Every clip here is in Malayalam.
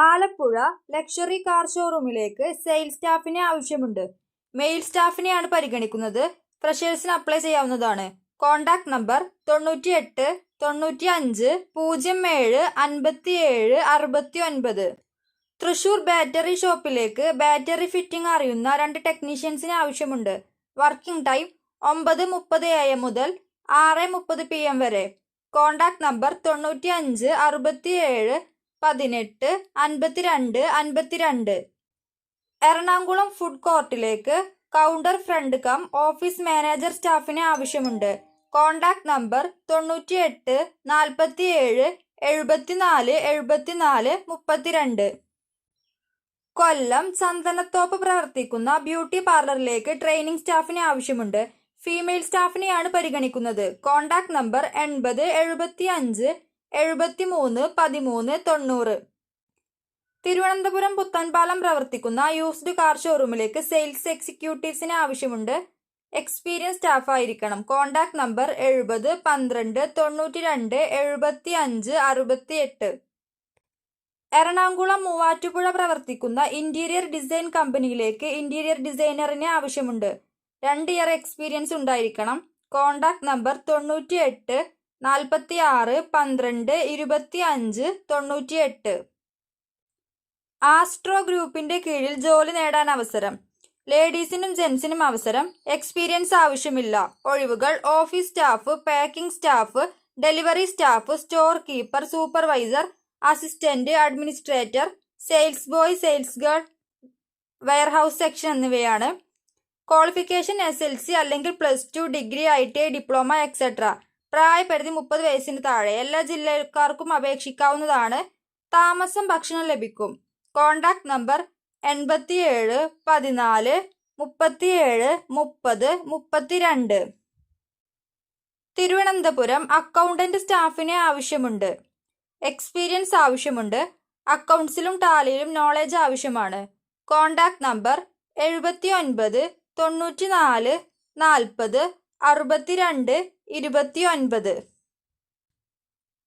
ആലപ്പുഴ ലക്ഷറി കാർ ഷോറൂമിലേക്ക് സെയിൽസ് സ്റ്റാഫിനെ ആവശ്യമുണ്ട്. മെയിൽ സ്റ്റാഫിനെയാണ് പരിഗണിക്കുന്നത്. ഫ്രഷേഴ്സിന് അപ്ലൈ ചെയ്യാവുന്നതാണ്. Contact number 98 95 07 57 69. തൃശൂർ ബാറ്ററി ഷോപ്പിലേക്ക് ബാറ്ററി ഫിറ്റിംഗ് അറിയുന്ന 2 ടെക്നീഷ്യൻസിനെ ആവശ്യമുണ്ട്. വർക്കിംഗ് ടൈം 9:30 AM മുതൽ 6:30 PM വരെ. Contact number 95 67 18 52 52. എറണാകുളം ഫുഡ് കോർട്ടിലേക്ക് counter front cum office manager സ്റ്റാഫിനെ ആവശ്യമുണ്ട്. Contact number 98 47 74 74 32. കൊല്ലം ചന്ദനത്തോപ്പ് പ്രവർത്തിക്കുന്ന ബ്യൂട്ടി പാർലറിലേക്ക് ട്രെയിനിങ് സ്റ്റാഫിനെ ആവശ്യമുണ്ട്. ഫീമെയിൽ സ്റ്റാഫിനെയാണ് പരിഗണിക്കുന്നത്. Contact number 80 75 73 13 90. തിരുവനന്തപുരം പുത്തൻപാലം പ്രവർത്തിക്കുന്ന യൂസ്ഡ് കാർ ഷോറൂമിലേക്ക് സെയിൽസ് എക്സിക്യൂട്ടീവ്സിനെ ആവശ്യമുണ്ട്. എക്സ്പീരിയൻസ് സ്റ്റാഫ് ആയിരിക്കണം. Contact number 70 12 92 75 68. എറണാകുളം മൂവാറ്റുപുഴ പ്രവർത്തിക്കുന്ന ഇന്റീരിയർ ഡിസൈൻ കമ്പനിയിലേക്ക് ഇന്റീരിയർ ഡിസൈനറിനെ ആവശ്യമുണ്ട്. 2 ഇയർ എക്സ്പീരിയൻസ് ഉണ്ടായിരിക്കണം. Contact number 98 46 12 25 98. ആസ്ട്രോ ഗ്രൂപ്പിന്റെ കീഴിൽ ജോലി നേടാൻ അവസരം. ലേഡീസിനും ജെന്റ്സിനും അവസരം. എക്സ്പീരിയൻസ് ആവശ്യമില്ല. ഒഴിവുകൾ: office staff, packing staff, delivery staff, store keeper, supervisor, assistant, administrator, sales boy, sales girl, warehouse section എന്നിവയാണ്. ക്വാളിഫിക്കേഷൻ SLC അല്ലെങ്കിൽ +2, ഡിഗ്രി, ITI, ഡിപ്ലോമ എക്സെട്ര. പ്രായപരിധി 30 വയസ്സിന് താഴെ. എല്ലാ ജില്ലക്കാർക്കും അപേക്ഷിക്കാവുന്നതാണ്. താമസം ഭക്ഷണം ലഭിക്കും. Contact number 87 14 37 30 32. തിരുവനന്തപുരം അക്കൗണ്ടന്റ് സ്റ്റാഫിനെ ആവശ്യമുണ്ട്. എക്സ്പീരിയൻസ് ആവശ്യമുണ്ട്. അക്കൗണ്ട്സിലും ടാലിയിലും നോളജ് ആവശ്യമാണ്. Contact number 79 94 40 62 29.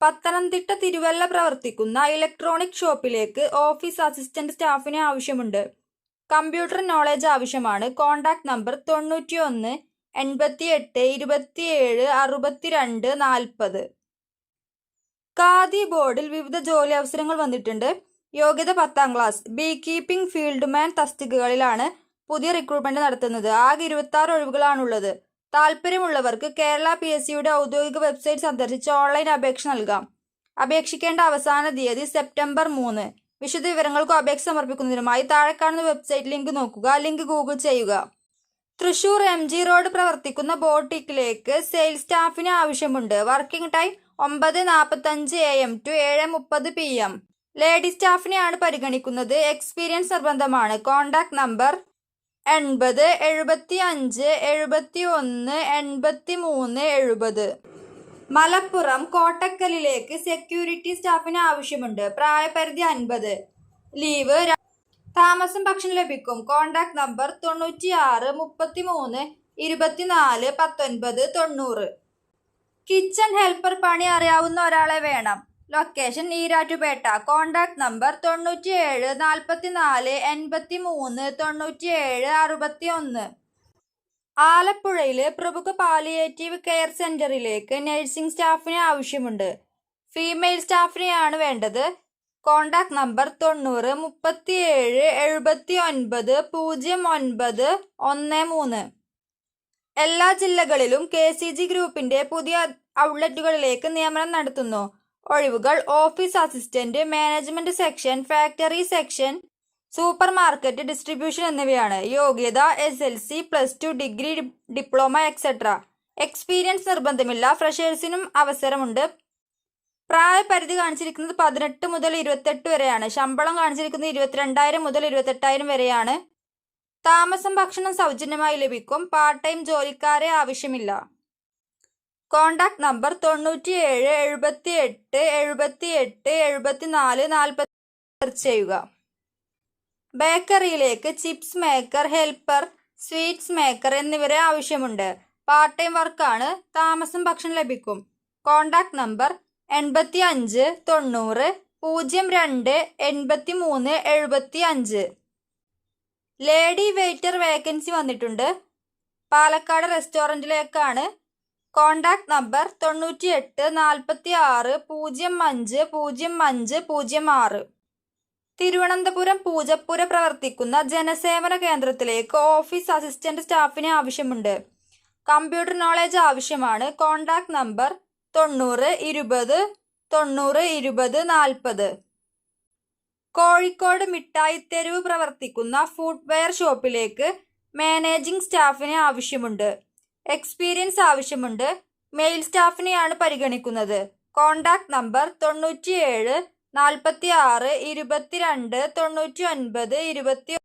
പത്തനംതിട്ട തിരുവല്ല പ്രവർത്തിക്കുന്ന ഇലക്ട്രോണിക് ഷോപ്പിലേക്ക് ഓഫീസ് അസിസ്റ്റന്റ് സ്റ്റാഫിനെ ആവശ്യമുണ്ട്. കമ്പ്യൂട്ടർ നോളജ് ആവശ്യമാണ്. Contact number 91 88 27 62 40. ഖാദി ബോർഡിൽ വിവിധ ജോലി അവസരങ്ങൾ വന്നിട്ടുണ്ട്. യോഗ്യത 10ാം ക്ലാസ്. ബീ കീപ്പിംഗ് ഫീൽഡ്മാൻ തസ്തികകളിലാണ് പുതിയ റിക്രൂട്ട്മെന്റ് നടത്തുന്നത്. ആകെ 26 ഒഴിവുകളാണുള്ളത്. താല്പര്യമുള്ളവർക്ക് കേരള PSCയുടെ ഔദ്യോഗിക വെബ്സൈറ്റ് സന്ദർശിച്ച് ഓൺലൈൻ അപേക്ഷ നൽകാം. അപേക്ഷിക്കേണ്ട അവസാന തീയതി സെപ്റ്റംബർ 3. വിശദ വിവരങ്ങൾക്കും അപേക്ഷ സമർപ്പിക്കുന്നതിനുമായി താഴെ കാണുന്ന വെബ്സൈറ്റ് ലിങ്ക് നോക്കുക. ലിങ്ക് ഗൂഗിൾ ചെയ്യുക. തൃശൂർ MG റോഡ് പ്രവർത്തിക്കുന്ന ബോട്ടിക്കിലേക്ക് സെയിൽസ് സ്റ്റാഫിനെ ആവശ്യമുണ്ട്. Working time 9:45 AM to 7:30 PM. Lady സ്റ്റാഫിനെയാണ് പരിഗണിക്കുന്നത്. എക്സ്പീരിയൻസ് നിർബന്ധമാണ്. Contact number 80 75 71 83 70. മലപ്പുറം കോട്ടക്കലിലേക്ക് സെക്യൂരിറ്റി സ്റ്റാഫിന് ആവശ്യമുണ്ട്. പ്രായപരിധി 50. ലീവ്. താമസം ഭക്ഷണം ലഭിക്കും. Contact number 96 33 24 19 90. കിച്ചൺ ഹെൽപ്പർ പണി അറിയാവുന്ന ഒരാളെ വേണം. ലൊക്കേഷൻ ഈരാറ്റുപേട്ട. Contact number 97 44 83 97 61. ആലപ്പുഴയിലെ പ്രമുഖ പാലിയേറ്റീവ് കെയർ സെന്ററിലേക്ക് നഴ്സിംഗ് സ്റ്റാഫിനെ ആവശ്യമുണ്ട്. ഫീമെയിൽ സ്റ്റാഫിനെയാണ് വേണ്ടത്. Contact number 90 37 79 09 13. എല്ലാ ജില്ലകളിലും KCG ഗ്രൂപ്പിന്റെ പുതിയ ഔട്ട്ലെറ്റുകളിലേക്ക് നിയമനം നടത്തുന്നു. ഒഴിവുകൾ: office assistant, management section, factory section, super market, distribution എന്നിവയാണ്. യോഗ്യത SLC +2, degree, diploma etcetera. Experience നിർബന്ധമില്ല. ഫ്രഷേഴ്സിനും അവസരമുണ്ട്. പ്രായപരിധി കാണിച്ചിരിക്കുന്നത് 18 മുതൽ 28 വരെയാണ്. ശമ്പളം കാണിച്ചിരിക്കുന്നത് 22,000 മുതൽ 28,000 വരെയാണ്. താമസം ഭക്ഷണം സൗജന്യമായി ലഭിക്കും. പാർട്ട് ടൈം ജോലിക്കാരെ ആവശ്യമില്ല. കോൺടാക്ട് നമ്പർ 97 78 78 74 40 ചെയ്യുക. ബേക്കറിയിലേക്ക് chips maker, helper, sweets maker എന്നിവരെ ആവശ്യമുണ്ട്. പാർട്ട് ടൈം വർക്കാണ്. താമസം ഭക്ഷണം ലഭിക്കും. Contact number 85 90 02-83-75. Lady waiter vacancy വന്നിട്ടുണ്ട്. പാലക്കാട് റെസ്റ്റോറൻറ്റിലേക്കാണ്. Contact number 9846050506. തിരുവനന്തപുരം പൂജപ്പുര പ്രവർത്തിക്കുന്ന ജനസേവന കേന്ദ്രത്തിലേക്ക് ഓഫീസ് അസിസ്റ്റന്റ് സ്റ്റാഫിനെ ആവശ്യമുണ്ട്. കമ്പ്യൂട്ടർ നോളജ് ആവശ്യമാണ്. Contact number 9020902040. കോഴിക്കോട് മിഠായിത്തെരുവ് പ്രവർത്തിക്കുന്ന ഫുട്വെയർ ഷോപ്പിലേക്ക് മാനേജിംഗ് സ്റ്റാഫിനെ ആവശ്യമുണ്ട്. എക്സ്പീരിയൻസ് ആവശ്യമുണ്ട്. മെയിൽ സ്റ്റാഫിനെയാണ് പരിഗണിക്കുന്നത്. Contact number 9746229921.